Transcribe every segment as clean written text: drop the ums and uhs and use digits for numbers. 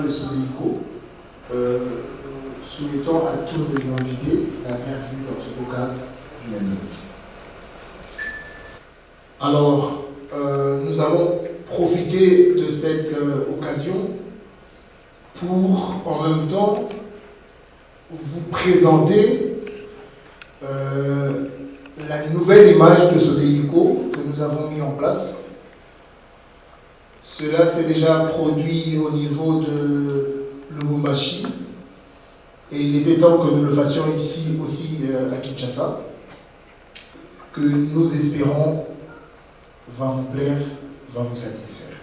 de Sodeïco, souhaitant à tous nos invités la bienvenue dans ce bocal dynamique. Alors, nous allons profiter de cette occasion pour en même temps vous présenter la nouvelle image de Sodeïco que nous avons mis en place. Cela s'est déjà produit au niveau de Lubumbashi et il était temps que nous le fassions ici aussi à Kinshasa, que nous espérons va vous plaire, va vous satisfaire.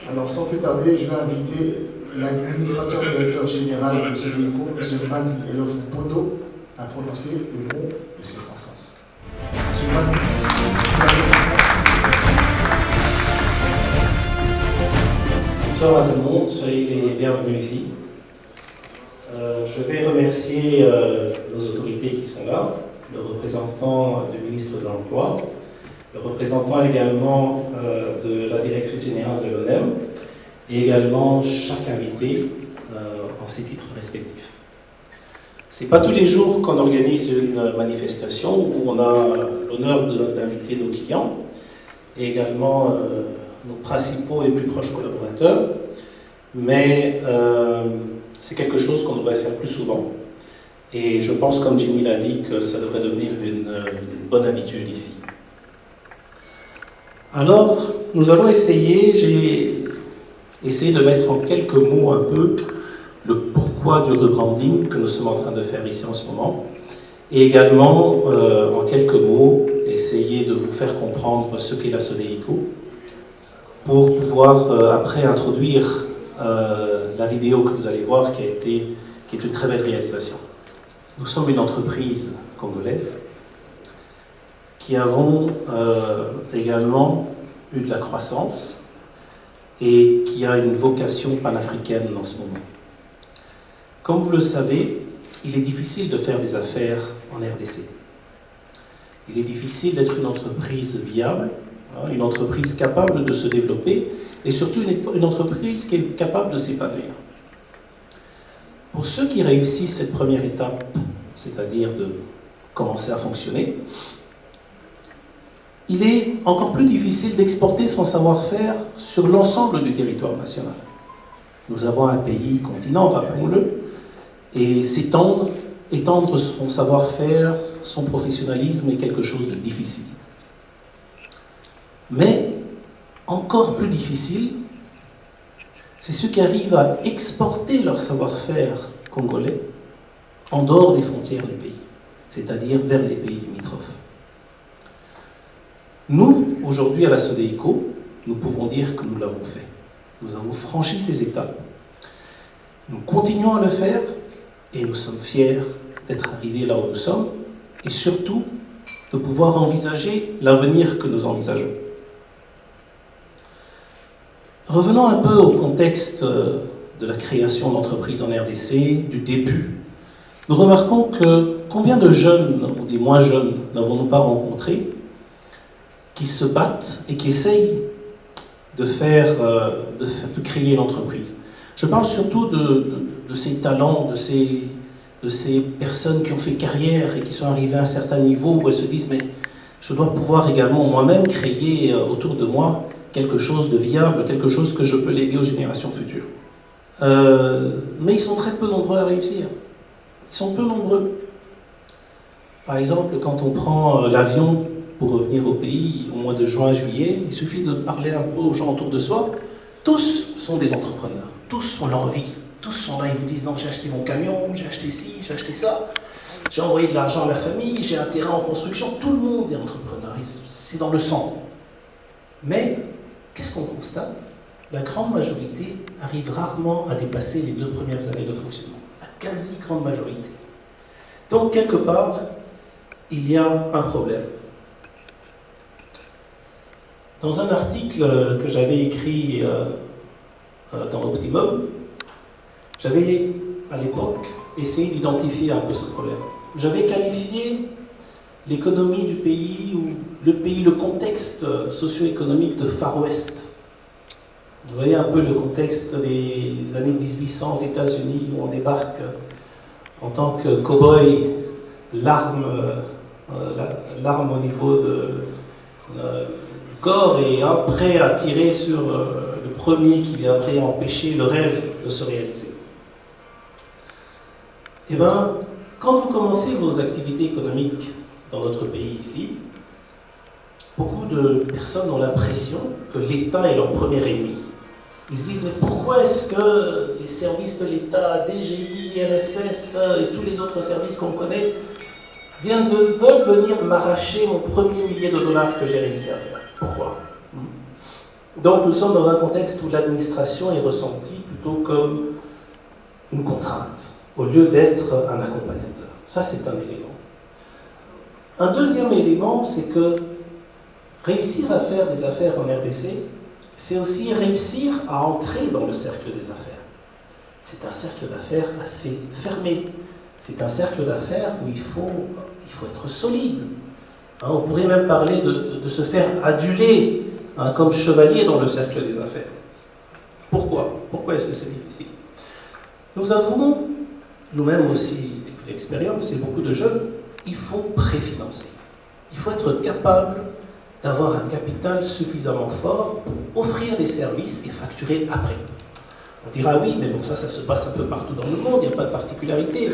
Alors sans plus tarder, je vais inviter l'administrateur directeur général de Sodeïco, M. Manzi Elof Pondo, à prononcer le mot de circonstance. M. Manzi. Bonsoir à tout le monde, soyez les bienvenus ici. Je vais remercier nos autorités qui sont là, le représentant du ministre de l'Emploi, le représentant également de la directrice générale de l'ONEM et également chaque invité en ses titres respectifs. Ce n'est pas tous les jours qu'on organise une manifestation où on a l'honneur d'inviter nos clients et également nos principaux et plus proches collaborateurs, mais c'est quelque chose qu'on devrait faire plus souvent. Et je pense, comme Jimmy l'a dit, que ça devrait devenir une bonne habitude ici. Alors, nous allons essayer, j'ai essayé de mettre en quelques mots un peu le pourquoi du rebranding que nous sommes en train de faire ici en ce moment, et également, en quelques mots, essayer de vous faire comprendre ce qu'est la Sodeïco, pour pouvoir après introduire la vidéo que vous allez voir qui est une très belle réalisation. Nous sommes une entreprise congolaise qui avons également eu de la croissance et qui a une vocation panafricaine en ce moment. Comme vous le savez, il est difficile de faire des affaires en RDC. Il est difficile d'être une entreprise viable, une entreprise capable de se développer et surtout une entreprise qui est capable de s'épanouir. Pour ceux qui réussissent cette première étape, c'est-à-dire de commencer à fonctionner, il est encore plus difficile d'exporter son savoir-faire sur l'ensemble du territoire national. Nous avons un pays continent, rappelons-le, et étendre son savoir-faire, son professionnalisme est quelque chose de difficile. Mais encore plus difficile, c'est ceux qui arrivent à exporter leur savoir-faire congolais en dehors des frontières du pays, c'est-à-dire vers les pays limitrophes. Nous, aujourd'hui à la Sodeïco, nous pouvons dire que nous l'avons fait. Nous avons franchi ces étapes. Nous continuons à le faire et nous sommes fiers d'être arrivés là où nous sommes et surtout de pouvoir envisager l'avenir que nous envisageons. Revenons un peu au contexte de la création d'entreprises en RDC, du début. Nous remarquons que combien de jeunes, ou des moins jeunes, n'avons-nous pas rencontrés, qui se battent et qui essayent de créer l'entreprise. Je parle surtout de ces talents, de ces personnes qui ont fait carrière et qui sont arrivées à un certain niveau où elles se disent « mais je dois pouvoir également moi-même créer autour de moi quelque chose de viable, quelque chose que je peux léguer aux générations futures. » Mais ils sont très peu nombreux à réussir. Ils sont peu nombreux. Par exemple, quand on prend l'avion pour revenir au pays au mois de juin, juillet, il suffit de parler un peu aux gens autour de soi. Tous sont des entrepreneurs. Tous ont leur vie. Tous sont là, ils vous disent « non, j'ai acheté mon camion, j'ai acheté ci, j'ai acheté ça, j'ai envoyé de l'argent à la famille, j'ai un terrain en construction. » Tout le monde est entrepreneur. C'est dans le sang. Mais qu'est-ce qu'on constate? La grande majorité arrive rarement à dépasser les 2 premières années de fonctionnement. La quasi-grande majorité. Donc, quelque part, il y a un problème. Dans un article que j'avais écrit dans Optimum, j'avais, à l'époque, essayé d'identifier un peu ce problème. J'avais qualifié l'économie du pays, ou le pays, le contexte socio-économique de Far West. Vous voyez un peu le contexte des années 1800 aux États-Unis où on débarque en tant que cow-boy, l'arme au niveau du corps et prêt à tirer sur le premier qui viendrait empêcher le rêve de se réaliser. Eh bien, quand vous commencez vos activités économiques dans notre pays ici, beaucoup de personnes ont l'impression que l'État est leur premier ennemi. Ils se disent, mais pourquoi est-ce que les services de l'État, DGI, LSS et tous les autres services qu'on connaît veulent venir m'arracher mon premier millier de dollars que j'ai réussi à faire? Pourquoi? Donc nous sommes dans un contexte où l'administration est ressentie plutôt comme une contrainte, au lieu d'être un accompagnateur. Ça, c'est un élément. Un deuxième élément, c'est que réussir à faire des affaires en RDC, c'est aussi réussir à entrer dans le cercle des affaires. C'est un cercle d'affaires assez fermé. C'est un cercle d'affaires où il faut être solide. On pourrait même parler de se faire aduler comme chevalier dans le cercle des affaires. Pourquoi? Pourquoi est-ce que c'est difficile? Nous avons, nous-mêmes aussi, vécu l'expérience, et beaucoup de jeunes, il faut préfinancer. Il faut être capable d'avoir un capital suffisamment fort pour offrir des services et facturer après. On dira oui, mais bon, ça se passe un peu partout dans le monde, il n'y a pas de particularité.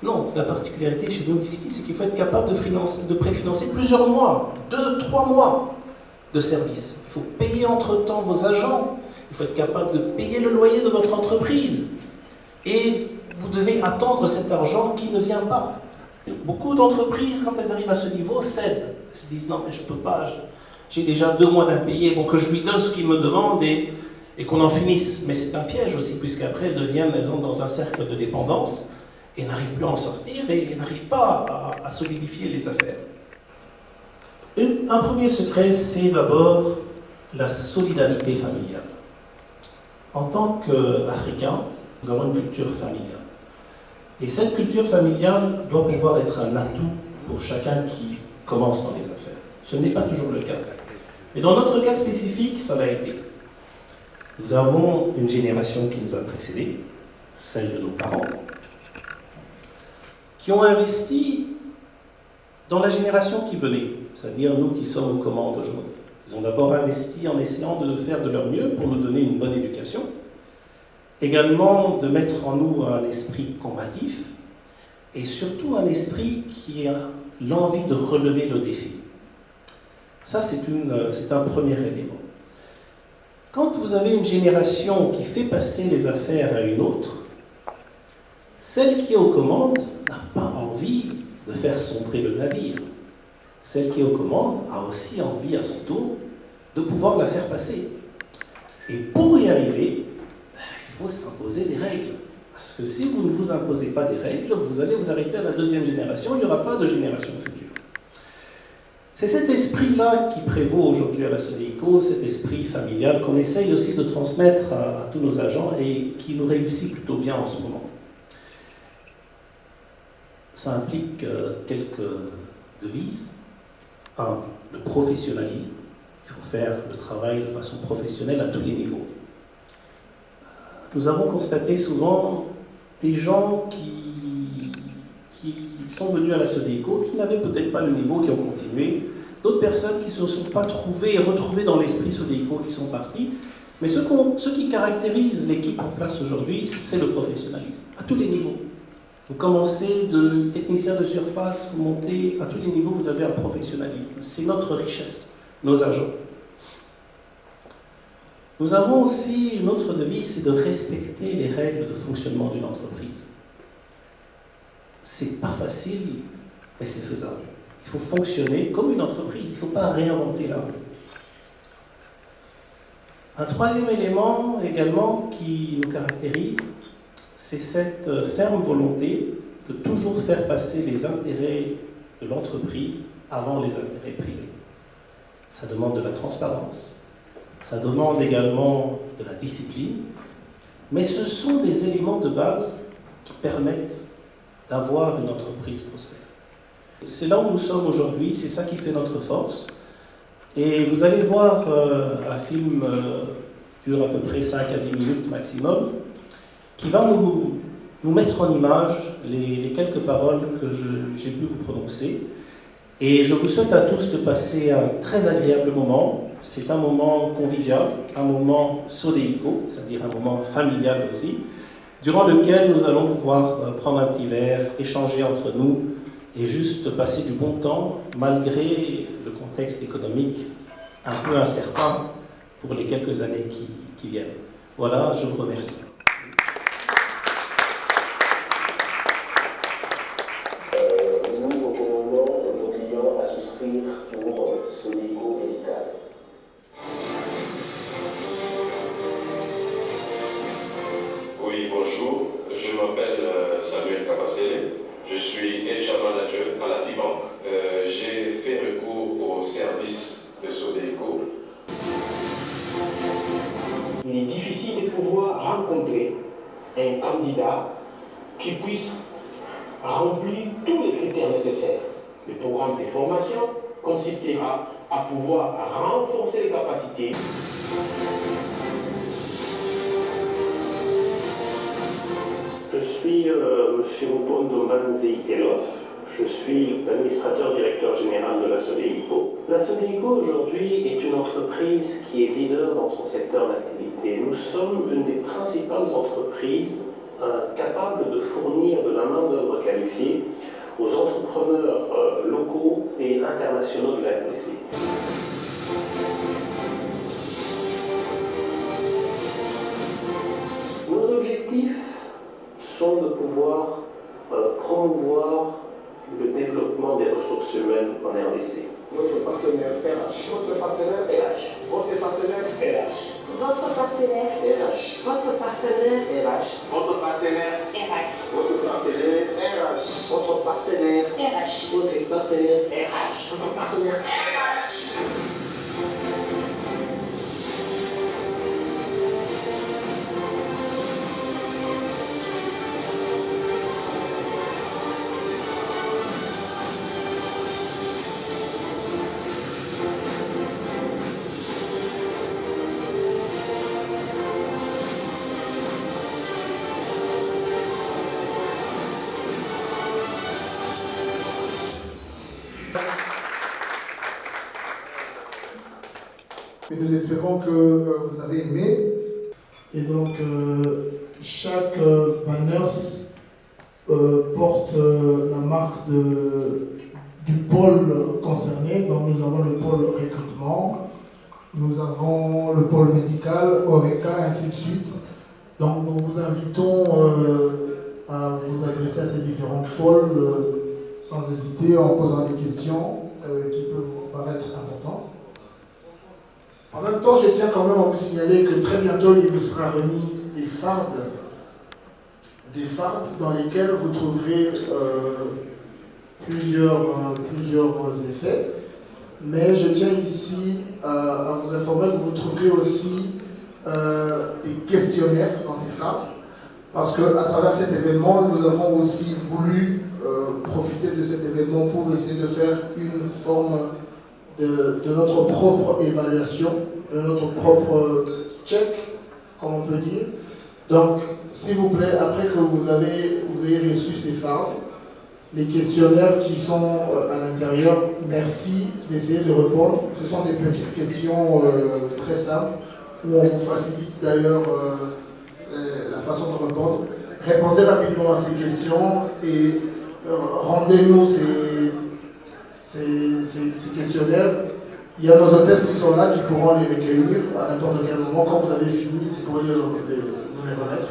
Non, la particularité chez nous ici, c'est qu'il faut être capable de préfinancer plusieurs mois, 2-3 mois de services. Il faut payer entre-temps vos agents, il faut être capable de payer le loyer de votre entreprise. Et vous devez attendre cet argent qui ne vient pas. Beaucoup d'entreprises, quand elles arrivent à ce niveau, cèdent. Elles se disent non, mais je ne peux pas, j'ai déjà 2 mois d'impayés, bon, que je lui donne ce qu'il me demande et qu'on en finisse. Mais c'est un piège aussi, puisqu'après elles sont dans un cercle de dépendance et n'arrivent plus à en sortir et n'arrivent pas à solidifier les affaires. Un premier secret, c'est d'abord la solidarité familiale. En tant qu'Africains, nous avons une culture familiale. Et cette culture familiale doit pouvoir être un atout pour chacun qui commence dans les affaires. Ce n'est pas toujours le cas. Mais dans notre cas spécifique, ça l'a été. Nous avons une génération qui nous a précédés, celle de nos parents, qui ont investi dans la génération qui venait, c'est-à-dire nous qui sommes aux commandes aujourd'hui. Ils ont d'abord investi en essayant de faire de leur mieux pour nous donner une bonne éducation, également de mettre en nous un esprit combatif et surtout un esprit qui a l'envie de relever le défi. Ça, c'est un premier élément. Quand vous avez une génération qui fait passer les affaires à une autre, celle qui est aux commandes n'a pas envie de faire sombrer le navire. Celle qui est aux commandes a aussi envie à son tour de pouvoir la faire passer. Et pour y arriver, il faut s'imposer des règles. Parce que si vous ne vous imposez pas des règles, vous allez vous arrêter à la deuxième génération, il n'y aura pas de génération future. C'est cet esprit-là qui prévaut aujourd'hui à la SODEICO, cet esprit familial qu'on essaye aussi de transmettre à tous nos agents et qui nous réussit plutôt bien en ce moment. Ça implique quelques devises. 1, le professionnalisme. Il faut faire le travail de façon professionnelle à tous les niveaux. Nous avons constaté souvent des gens qui sont venus à la SODEICO, qui n'avaient peut-être pas le niveau, qui ont continué, d'autres personnes qui ne se sont pas trouvées et retrouvées dans l'esprit SODEICO, qui sont partis. Mais ce qui caractérise l'équipe en place aujourd'hui, c'est le professionnalisme, à tous les niveaux. Vous commencez de technicien de surface, vous montez à tous les niveaux, vous avez un professionnalisme. C'est notre richesse, nos agents. Nous avons aussi une autre devise, c'est de respecter les règles de fonctionnement d'une entreprise. C'est pas facile, mais c'est faisable. Il faut fonctionner comme une entreprise, il ne faut pas réinventer la roue. Un troisième élément également qui nous caractérise, c'est cette ferme volonté de toujours faire passer les intérêts de l'entreprise avant les intérêts privés. Ça demande de la transparence, ça demande également de la discipline, mais ce sont des éléments de base qui permettent d'avoir une entreprise prospère. C'est là où nous sommes aujourd'hui, c'est ça qui fait notre force. Et vous allez voir un film dure à peu près 5 à 10 minutes maximum, qui va nous mettre en image les quelques paroles que j'ai pu vous prononcer. Et je vous souhaite à tous de passer un très agréable moment. C'est un moment convivial, un moment sodéico, c'est-à-dire un moment familial aussi, durant lequel nous allons pouvoir prendre un petit verre, échanger entre nous et juste passer du bon temps, malgré le contexte économique un peu incertain pour les quelques années qui viennent. Voilà, je vous remercie. Nous recommandons nos clients à souscrire pour Sodéico Médical. Oui, bonjour. Je m'appelle Samuel Kabasele. Je suis HR Manager à la FIBank. J'ai fait recours au service de Sodéico. Il est difficile de pouvoir rencontrer un candidat qui puisse remplir tous les critères nécessaires. Le programme de formation consistera à pouvoir renforcer les capacités. Je suis M. Mupondo Manzi Elof. Je suis l'administrateur directeur général de la Sodéico. La Sodéico aujourd'hui est une entreprise qui est leader dans son secteur d'activité. Nous sommes une des principales entreprises capables de fournir de la main-d'œuvre qualifiée aux entrepreneurs locaux et internationaux de la RDC. Nos objectifs sont de pouvoir promouvoir le développement des ressources humaines en RDC. Votre partenaire RH. Votre partenaire RH. Votre partenaire RH. Votre partenaire RH. Votre partenaire RH. Votre partenaire RH. Votre partenaire RH. Votre partenaire RH. Votre partenaire RH. Votre partenaire RH. Et nous espérons que vous avez aimé. Et donc, chaque banners porte la marque du pôle concerné. Donc, nous avons le pôle recrutement, nous avons le pôle médical, ORECA, et ainsi de suite. Donc, nous vous invitons à vous adresser à ces différents pôles sans hésiter, en posant des questions qui peuvent vous paraître importantes. En même temps, je tiens quand même à vous signaler que très bientôt, il vous sera remis des fardes dans lesquelles vous trouverez plusieurs effets. Mais je tiens ici à vous informer que vous trouverez aussi des questionnaires dans ces fardes, parce qu'à travers cet événement, nous avons aussi voulu profiter de cet événement pour essayer de faire une forme de notre propre évaluation, de notre propre check, comme on peut dire. Donc, s'il vous plaît, après que vous ayez reçu ces fardes, les questionnaires qui sont à l'intérieur, merci d'essayer de répondre. Ce sont des petites questions très simples, où on vous facilite d'ailleurs la façon de répondre. Répondez rapidement à ces questions et rendez-nous ces questionnaires. Il y a nos hôtesses qui sont là, qui pourront les recueillir à n'importe quel moment. Quand vous avez fini, vous pourrez nous les remettre.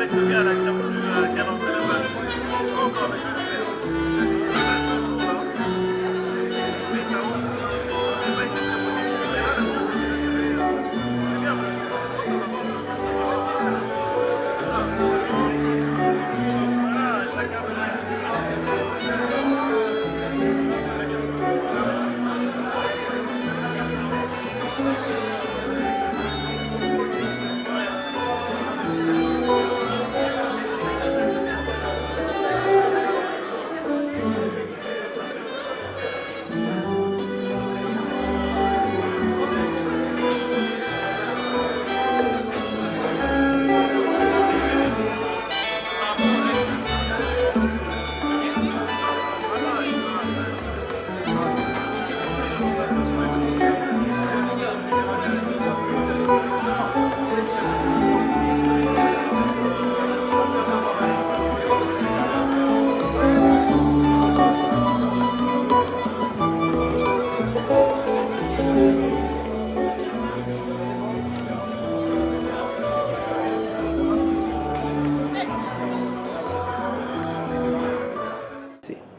avec le gars là qui a voulu qui a lancé le match. Encore avec le père.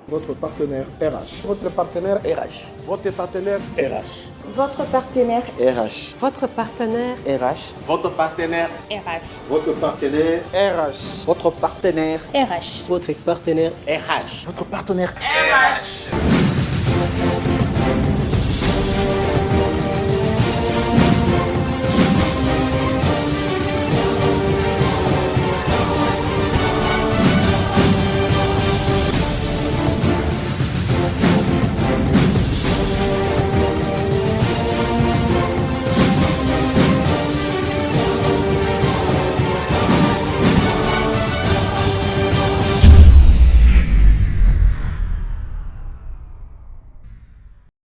Votre partenaire RH. Votre partenaire RH. Votre partenaire RH. Votre partenaire RH. Votre partenaire RH. Votre partenaire RH. Votre partenaire RH. Votre partenaire RH. Votre partenaire RH. Votre partenaire RH.